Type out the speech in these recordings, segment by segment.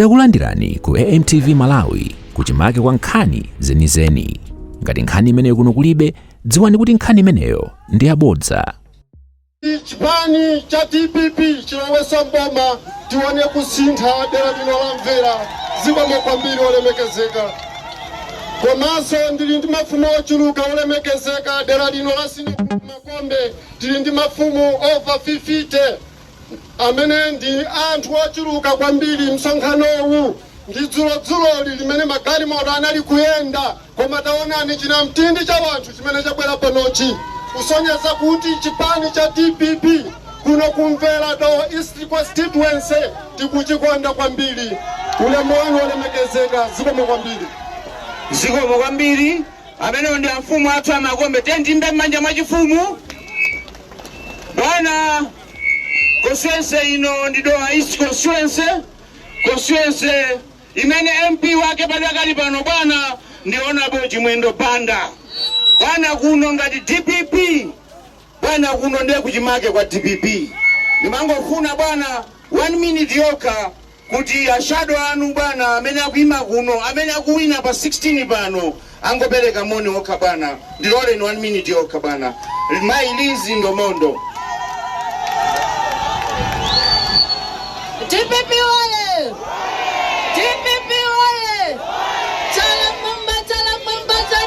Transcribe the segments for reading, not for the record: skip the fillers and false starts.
Takulandirani ku AMTV Malawi kuchimake kwa nkhani zenizeni. Ngati nkhani imeneyo kuno kulibe, dziwani kuti nkhani imeneyo ndi yabodza. Chipani cha DPP chilowesa mboma tione kusintha dera lino la Mvera zikomo kwambiri olemekezeka. Komanso ndili ndi mafumu ochuluka olemekezeka dera lino la Makombe tili ndi mafumu over 50 amene ndi anthu ochuluka kwambiri msonkhanowu. Ndi dzulo limene magalimoto anali kuyenda koma taonani china mtindi cha wanthu chimene chabwera panochi kusonyeza kuti chipani cha DPP kuno kumvera do East Constituency tikuchikonda kwambiri. Ulemu wanu olemekezeka zikomo kwambiri. Zikomo kwambiri amene ndi mfumu athu amakombe tendimbe mmanja mwa chifumu. Bwana constituency ino ndi do East Constituency imene MP wake padakali pano bwana ndiona Chimwendo Banda. Bwana kuno ngati DPP, bwana kuno ndiye kuchimake kwa DPP. Ndimangofuna bwana 1 minute yokha kuti ashado anu bwana amene akuima kuno, amene akuwina pa 16 pano angopereka moni okha bwana. Ndilole ni 1 minute yokha bwana. Mai Lizi Ndomondo. DPP wale! DPP wale! Chala mwamba,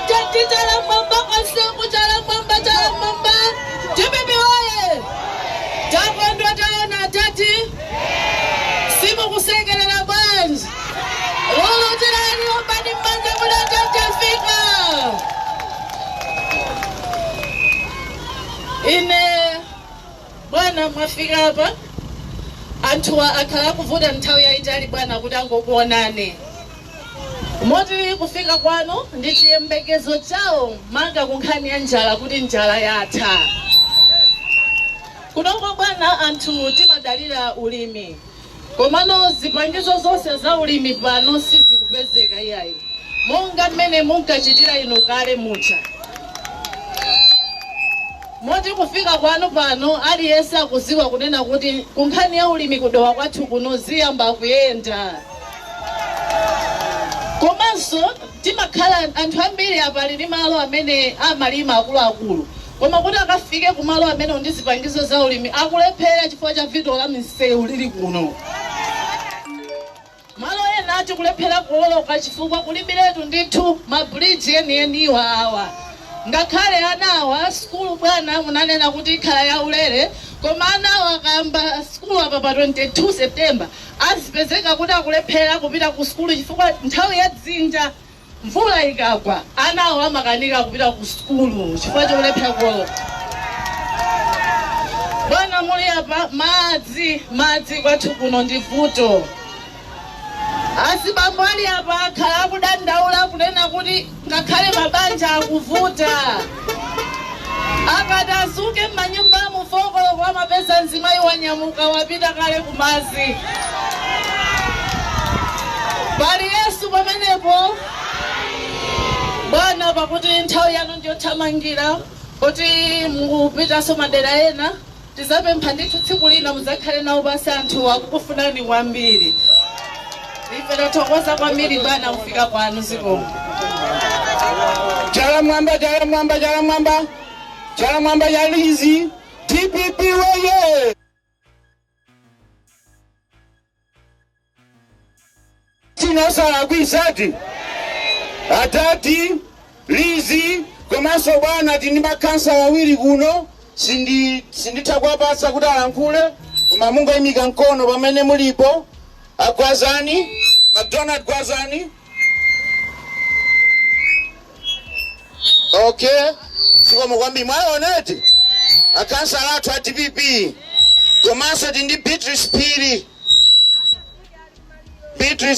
jati, chala mwamba, kasimu, chala mwamba. DPP wale! Takwendwa taona jati, simu kusengele na banzi. Lulu jirani upani mbanza muna jati Afrika. Ine, bwana mwafika hapa. Anthuwa akhala kuvuta nthawi yayitali bwana kuti angokuonani. Moti kufika kwanu ndi chiyembekezo chawo manga kunkhani ya njala kuti njala yatha. Kunoko bwana anthu timadalira ulimi. Komano zipangizo zonse za ulimi pano sizikupezeka iyayi. Monga mmene munkachitira inu kale mucha. Moti kufika kwanu pano aliyense akuziwa kunena kuti kunkhani ya ulimi kudowa kwathu kuno ziyamba kuyenda. Komanso timakhala anthu ambiri apali ndi malo amene amalima akuluakulu. Koma kuti akafike kumalo amene ndi zipangizo za ulimi akulephera chifukwa cha vito la misewu lili kuno. Malo ena ati kulephera kuoloka chifukwa kulibiretu ndithu mabridge enieniwa awa. Ngakhale anawa skulu bwana munanena kuti ikhala ya ulere, koma anawa kamba skulu apa pa 22 September azipezeka kuti akulephera kupita ku skulu chifukwa nthawi ya dzinja mvula ikagwa anawa amakanika kupita ku skulu chifukwa chokulephera kuoloka. Bwana muli apa madzi kwathu kuno ndi vuto. Asibambo ali apa akhala akudandaula kunena kuti ngakhale mabanja akuvuta. Akati asuke m'manyumba mufokolo kwa mapesa nzimayi wanyamuka wapita kale kumazi. Pali Yesu pamenepo. Bwana pakuti nthawi yanu ndiyothamangira kuti mukupitaso madera ena tizapempha ndithu tsiku lina muzakhale nawo basi anthu akukufunani kwambiri. Ifera tokoza kwambiri bana kufika kwanu zikomo. Chala mwamba ya Lizi DPP weye. Tina sala kuisati atati Lizi komanso bwana tini makansa wawiri kuno sindithakwa pasa kuti alankhule koma Mungu ayimika mkono pamene mulipo. Agwazani, McDonald Gwazani. Okay. Zikomo kwambiri mwaoneti. Akansa lathu a DPP. Komanso tindi Beatrice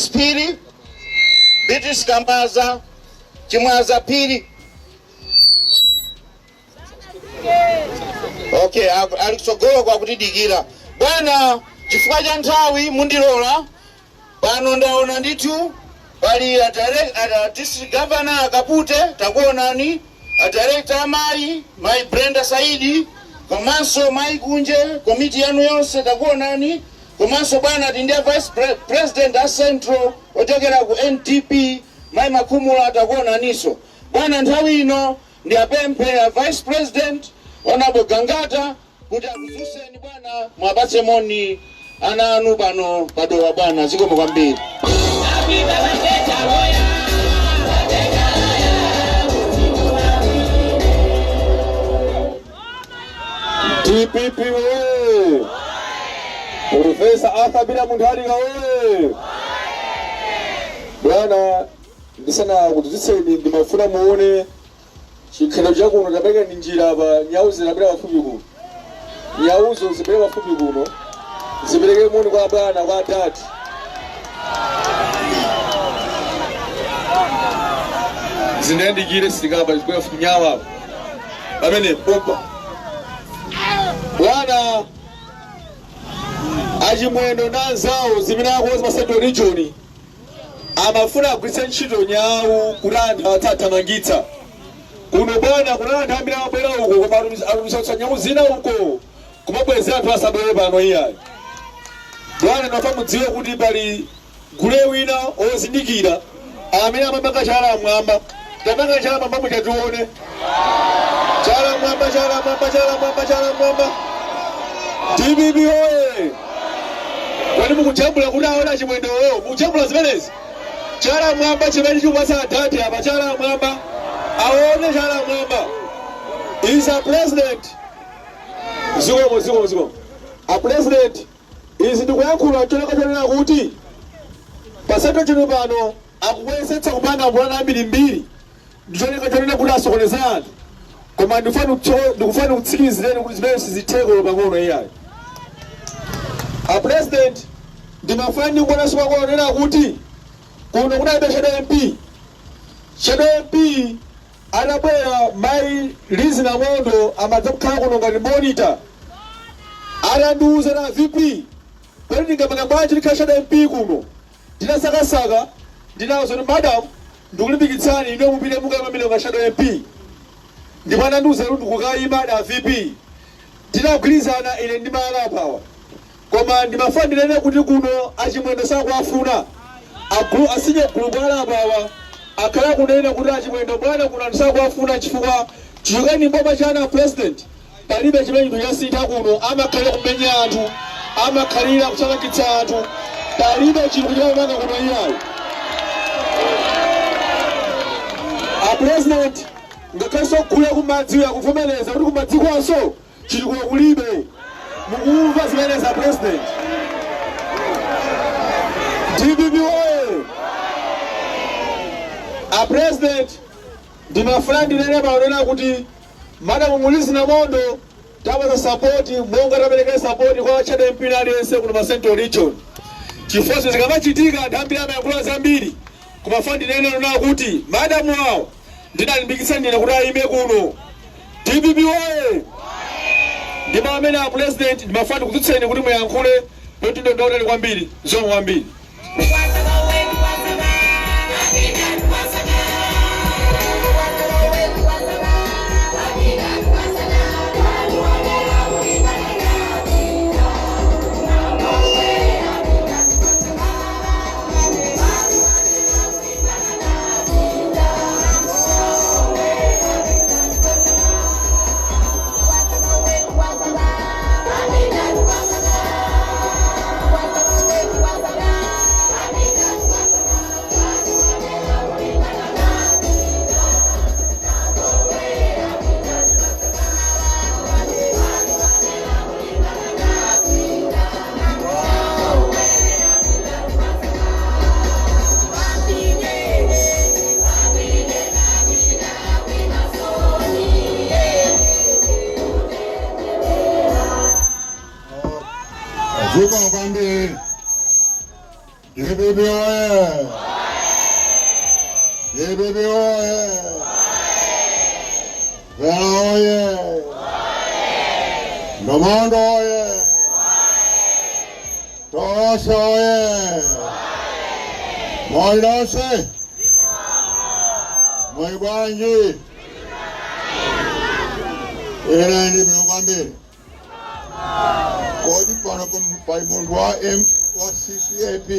Piri. Beatrice Kambaza. Chimwaza Piri. Okay, alikusogolo kwa kutidikira. Bwana chifukwa cha nthawi mundilola pano ndaona ndithu pali district governor Akapute takuonani, director amayi Brenda Saidi, komanso mayi kunje komiti yanu yonse takuonani, komanso bwana tindiye vice president a central ochokera ku NTP mai makhumulo atakuona niso bwana. Nthawi ino ndi apemphe ya vice president Honorable Gangata kuti akuzuseni bwana, mwapatse moni ana anu pano padowa bwana. Zikomo kwambiri. TPP oye! Profesa Arthur Bila Mundharika oye! Bwana, ndisana kutuziseni ndimafuna muone chikhalo chakuno tabeka ndi njira apa nyau zinabera bafupi kuno. Nyauzo zibera bafupi kuno. Zibereke moni kwa bwana kwa tati. Zinendigire sikaba zibera bafupi nyawa. Amene pompa. Bwana achimwendo nanzawo zimene akoza pa Central Region amafuna agwiritse ntchito nyau kuti anthu athamangitsa kuno bwana. Kuna anthu ambiri amabwera uko koma alumisatsa nyau zina uko kumabwezera anthu asabwere pano iyayi. Bwana nafa mudziwe kuti pali gule wina ozindikira amene amamanga chala mwamba. Tamanga chala mwamba muchatione. Chala mwamba, chala mwamba, chala mwamba, chala mwamba. TPP oye! Kwani mukujambula kuti aona chimwendo oyo, mukujambula zimenezi. Chala mwamba chimene chikupatsa atati apa chala mwamba. Aone chala mwamba. Is a president. Zikomo. A president is ndikuyankhula chonena kuti paseto chino pano akubweretsa kupanga mbulana ambirimbiri. Ndichonena kuti asokoneza anthu. Koma ndikufana kutsikilizireni kuti zimene sizitheko pang'ono iyayi. A president ndimafani kuona sipakuonera kuti kuno kunalibe Shadow MP. Shadow MP anabwera mai Lizi Namondo amadza kukhala kuno ngati monitor. Anandiuza na VP kuti ndingapanga bwanji ndikhala Shadow MP kuno. Ndinasakasaka ndinawuza kuti madam ndikulimbikitsani ine mupite mukayimamira nga Shadow MP. Ndipo anandiuza kuti ndikukayima na VP. Tinagwirizana ine ndi Malapawa. Koma ndimafuna ndinene kuti kuno achimwendo sakuafuna. Asinye gulu Malapawa akhala kunena kuti achimwendo bwana kuno ndisakuafuna chifukwa chiyukani mboma chana president. Palibe chimene chasintha kuno, amakhalira kumenya anthu, amakhalira kuchakachitsa anthu. Palibe chinthu chimanga kuno iyayi. A president ngakhaso kule kumadziwa kuvomereza kuti kumadzikwaso chili kuno kulibe. Mukumva zimene za president. TPP oye! A president ndimafuna ndinene maonena kuti Madam Lizi Namondo tapatsa support monga tapereka support kwa Shadow MP aliyense kuno pa Central Region. Chifukwa zikamachitika nthambi amayankhula zambiri kumafuna ndinene kuti madam wawo ndinalimbikitsa ndine kuti ayime kuno. TPP oye! Ndima amene a president ndimafuna kudzutseni kuti muyankhule kuti ndondooneni kwambiri zomwe kwambiri. Zikomo kwambiri. TPP oye! TPP oye! Vela oye! Namondo oye! Tosa oye! Moidose! Moibwanji! Ine ndimi kwambiri. kodi pano pali munthu wa CCAP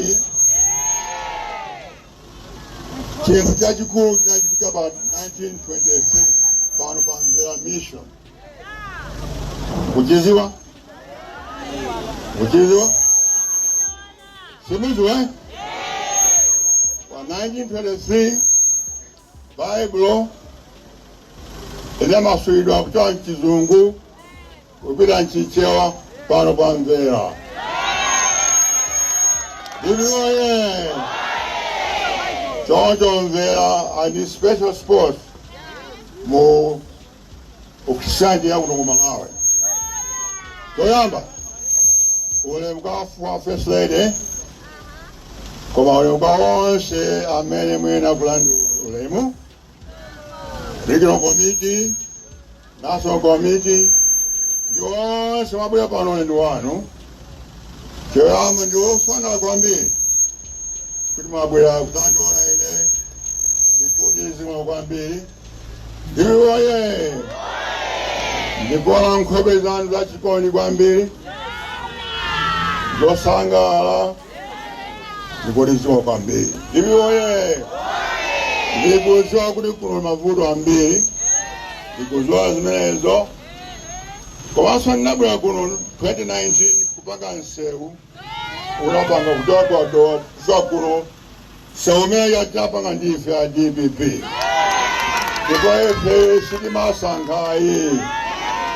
chinthu chachikulu chinachitika pa 1923 pano pa Mvera Mission. Kuchiziwa? Simuziwa? Pa 1923 Bible ina maswidwa kutoka mchizungu kupita nchichewa pano pa Mvera. Oye! Choncho Mvera ani special sport mu ukishaji ya kuno Malawi. Toyamba ule mkafu wa first lady koma ule mkawonse amene mwena kulandu ulemu regional committee, national committee, ndiwonse mabuya pano ndi wanu. Choyamba ndiwofana kwambiri kuti mabuya kutandiona ine ndikudizimwa kwambiri. Oye! Ndikola nkhope zanu zachikoni kwambiri zosangala ndikudizimwa kwambiri. Oye! Ndikudziwa kuti kuno mavuto ambiri ndikudziwa zimenezo komanso ndinabwera kuno 2019 kupanga nsewu unapanga kutoka kuno sewu imene yatapanga ndife ya DPP ndipo ife sitimasankhayi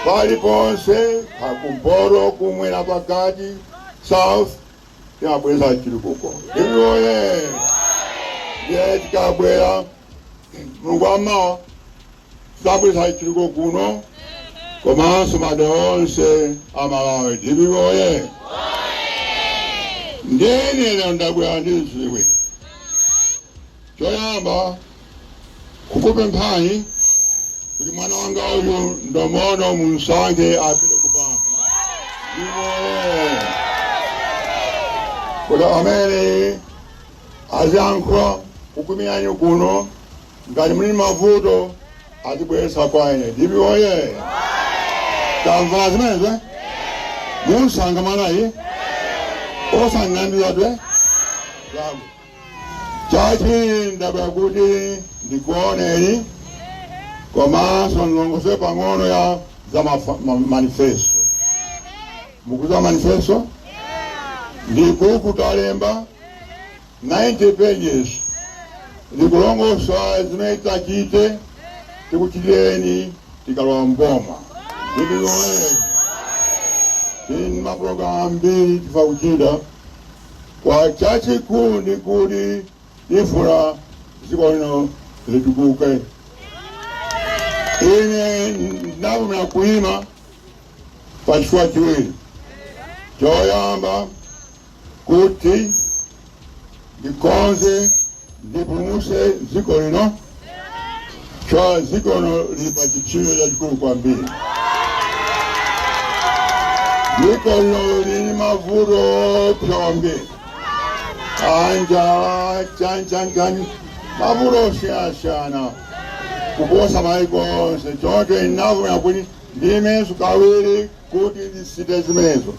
paliponse pakumporo kumwera pakati south timabweza chili kuko. Oye! Ndiye tikabwera Mulungu amawa tidabweza chili kuno komanso madera onse amalawi. Oye! Ndine ndabwera ndi ziwiri. Choyamba kukupemphani kuti mwana wanga uyu ndomono munsankhe apite kupanga. Oye! Kuti amene aziyankhula kukumiyanyu kuno ngati muli mavuto azibweresa kwa ine. Oye! Tamva zimenezo? Munsankha mwanayi? Osang'andiza twe? Chachi ndabwera kuti ndikuoneni komanso ndilongose pang'ono ya za manifesto. Mukuza manifesto? Ndikuku talemba 90 pages ndikulongosa zimene tachite tikuchitireni tikalowa mboma. Oye! Tini maprogramu ambiri tifa kuchita kwa chachikulu ndikuti ifuna dziko lino litukuke. Ine ndinavumira kuyima pachifukwa chiwiri. Choyamba kuti ndikonze ndipulumutse dziko lino chifukwa dziko lino lili pa chipsinjo chachikulu kwambiri. Dziko lino lili mavuto kwambiri. Anja chani mavuto osiyana kuposa maiko onse. Choncho ndinavumira kuti ndimeso kawiri kuti ndisite zimenezo.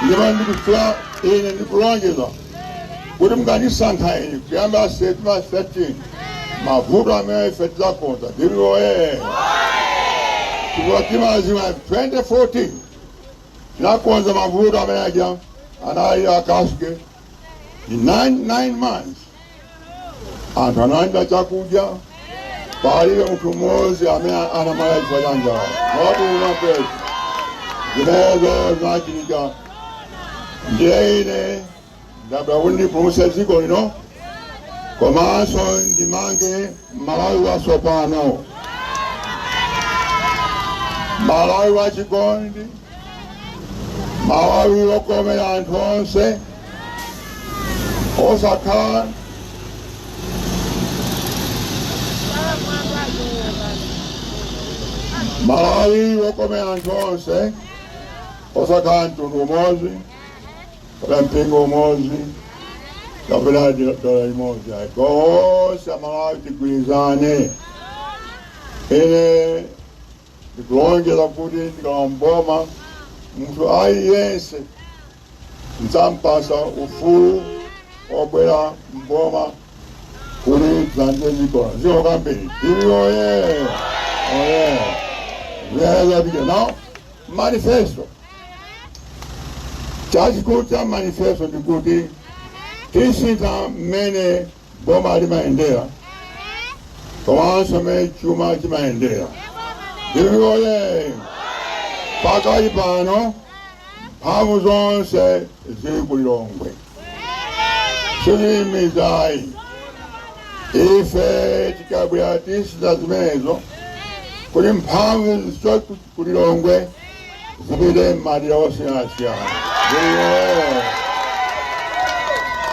Ndipo ndikufuna ine ndikulonjeza kuti mungandisankha ine kuyamba September 13 mavuto amene ife tizakonza. Oye! Chifukwa timazima 2014 tinakonza mavuto amene aja anali akasuke 9 months. Anthu analandira chakudya palibe munthu mmodzi amene anamala chifukwa cha njala. Not una person. Zimenezo zinachitika. Ndiye ine ndabwera kuti ndipulumutse dziko lino komanso ndimange Malawi watsopano, Malawi wachikondi, Malawi wokomera anthu onse osakhala Malawi wokomera anthu onse osakhala mtundu umodzi kapena mpingo umodzi kapena dola imodzi. Konse Malawi tigwirizane. Ine ndikulonjeza kuti ndikalowa mboma mtu aliyense nzampasa ufulu obwera mboma kuli zanje zikona ziko kambiri oye vyeza vike now manifesto chachikulu cha manifesto ndikuti tisintha mmene boma limayendera komanso mmene chuma chimayendera oye pakali pano mphamvu zonse zili ku Lilongwe silimizayi ife tikabwera tisintha zimenezo kuli mphamvu zichoki ku Lilongwe zipite m'madera osiyanasiyana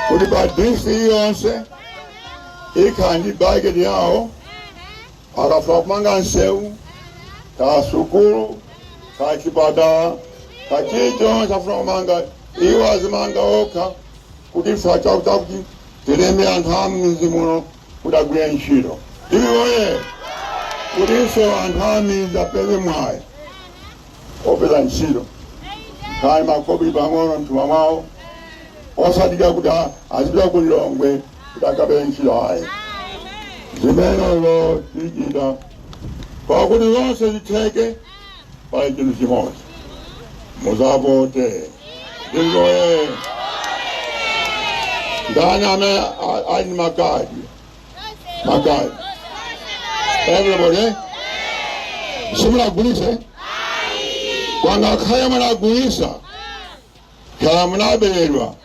kuli pa district yonse ikhala ndi bajeti yawo akafuna kumanga nsewu ka sukulu ka chipatala ka chilichonse afuna kumanga iwo azimanga okha kuti ifa chakuti tileme anthu a m'mizi muno kuti agwire ntchito oye kutinso anthu a m'mizi apeze mwayi opeza ntchito nkhani makobiri pang'ono mthumba mwawo osadikira kuti azipita ku Lilongwe kuti akapeze ntchito ayi zimenezo tichita pakuti zonse zitheke pali chinthu chimodzi muzavote oye ndani amene ali ndi makadi everybody simulagulise kwanga khaya munagulisa khala munaberedwa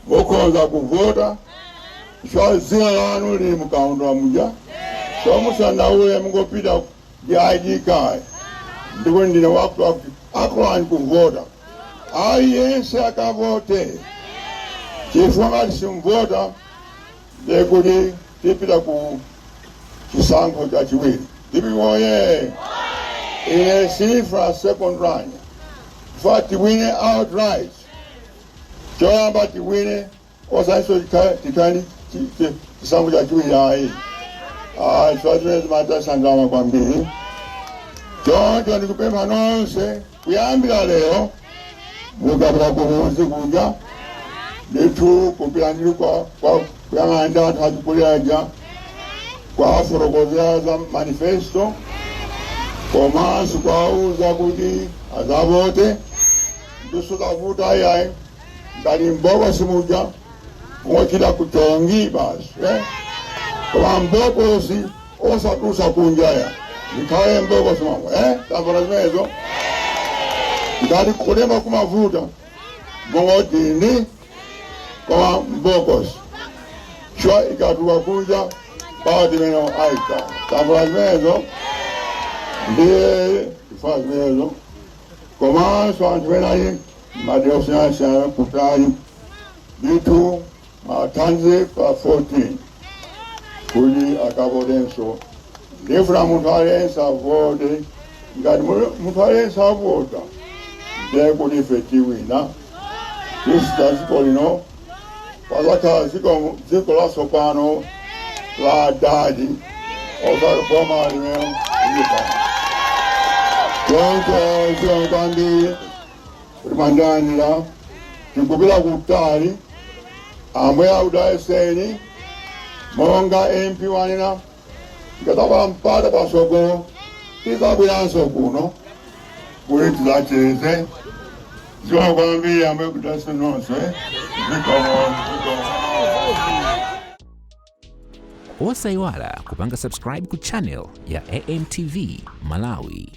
mukhoza kuvota chifukwa dzina lanu lili mukaundula muja so musandaule mungopita ndi ID card ndipo ndine wakuti akulani kuvota aliyense akavote chifukwa ngati simvota ndekuti tipita ku chisankho chachiwiri oye ine sifuna second run chifukwa tiwine outright choyamba tiwine osanso tikani chisankho chachiwiri ayi chifukwa zimene zimatasandalama kwambiri choncho ndikupempha nonse kuyambira lero mukapita kumuzi kuja ndithu kupita ndili kuyang'ana ndi anthu achikuliraja kwafotokozera za manifesto komanso kwauza kuti azavote ndisukavuta ayayi ngati mbokosi muja ngochita kuchongi basi koma mbokosi osatusa kunjaya ndikhale mbokosi mamwe tamvona zimenezo ngati kulemba kumavuta ngongotini koma mbokosi chwa ikatuka kunja baadhi meno aika tamvona zimenezo ndiye ifaa zimenezo komanso anthu enayi madera osiyanasiyana kutali ndithu matanzi pa 14 kuti akavotenso ndifuna munthu aliyense avote ngati munthu aliyense avota ndiye kuti ife tiwina tisita dziko lino pazakhala dziko latsopano la adadi osati boma limene lilipa choncho ziwa kwambiri kuti mandanira tikupita kutali amwe audayeseni monga MP wanena ngatapala mpata pasogolo tizabweranso kuno kuti tidzacheze ziwa kwambiri amwe kudayeseni nonse zikomo. Osayiwala kupanga subscribe ku channel ya AMTV Malawi.